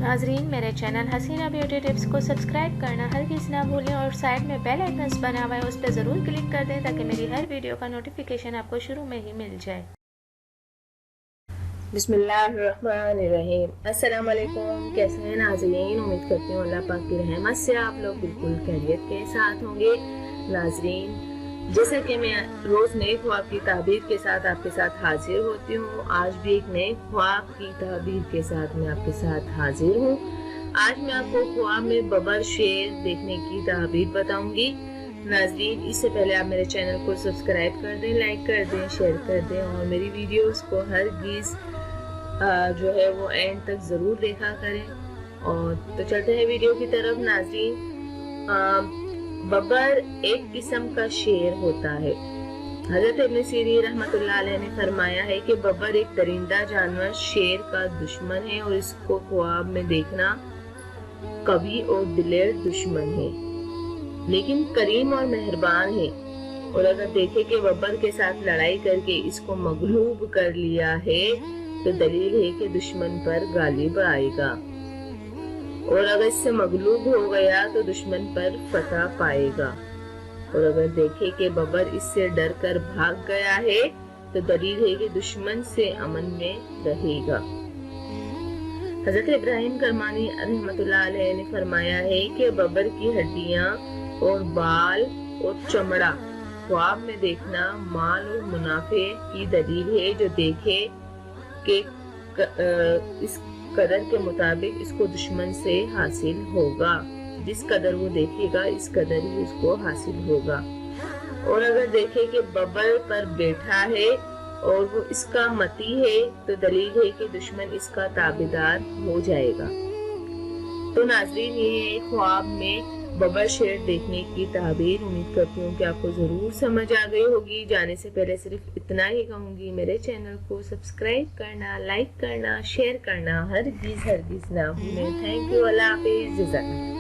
नाजरीन, मेरे चैनल हसीना beauty tips को सब्सक्राइब करना हरगिज़ ना भूलें और साइड में बेल आइकन्स बना हुआ है उस पर ज़रूर क्लिक कर दें ताकि मेरी हर वीडियो का नोटिफिकेशन आपको शुरू में ही मिल जाए। बिस्मिल्लाहिर्रहमानिर्रहीम। अस्सलाम वालेकुम। कैसे हैं नाज़रीन? उम्मीद करती हूँ अल्लाह पाक की रहमत से आप लोग बिल्कुल खैरियत के साथ होंगे। नाज़रीन, जैसा कि मैं रोज़ नए ख्वाब की ताबीर के साथ आपके साथ हाजिर होती हूँ, आज भी एक नए ख्वाब की ताबीर के साथ मैं आपके साथ हाजिर हूँ। आज मैं आपको ख्वाब में बबर शेर देखने की ताबीर बताऊंगी। नाज़रीन, इससे पहले आप मेरे चैनल को सब्सक्राइब कर दें, लाइक कर दें, शेयर कर दें और मेरी वीडियोस को हरगिज़ जो है वो एंड तक ज़रूर देखा करें। और तो चलते हैं वीडियो की तरफ। नाज़रीन, बबर एक किस्म का शेर होता है। हज़रत इब्न सीरीन रहमतुल्लाह अलैह ने फरमाया है कि बबर एक दरिंदा जानवर शेर का दुश्मन है और इसको ख्वाब में देखना कवि और दिलेर दुश्मन है, लेकिन करीम और मेहरबान है। और अगर देखे कि बबर के साथ लड़ाई करके इसको मगलूब कर लिया है तो दलील है कि दुश्मन पर गालिब आएगा, और अगर इससे मगलूब हो गया तो दुश्मन पर फतह पाएगा। और अगर देखे कि बबर इससे डर कर भाग गया है तो दलील है कि दुश्मन से अमन में रहेगा। हजरत इब्राहिम करमानी रहमतुल्लाह अलैह ने फरमाया है कि बबर की हड्डियां और बाल और चमड़ा ख्वाब में देखना माल और मुनाफे की दलील है, जो देखे कि इस कदर के मुताबिक इसको दुश्मन से हासिल होगा। जिस कदर वो देखेगा इस कदर ही उसको हासिल होगा। और अगर देखे कि बबर पर बैठा है और वो इसका मती है तो दलील है कि दुश्मन इसका ताबेदार हो जाएगा। तो नाज़रीन, ये ख्वाब में बबर शेर देखने की ताबीर उम्मीद करती हूँ कि आपको ज़रूर समझ आ गई होगी। जाने से पहले सिर्फ इतना ही कहूँगी, मेरे चैनल को सब्सक्राइब करना, लाइक करना, शेयर करना हरगिज़ ना भूलें। Thank you. अल्लाह हाफ़िज़।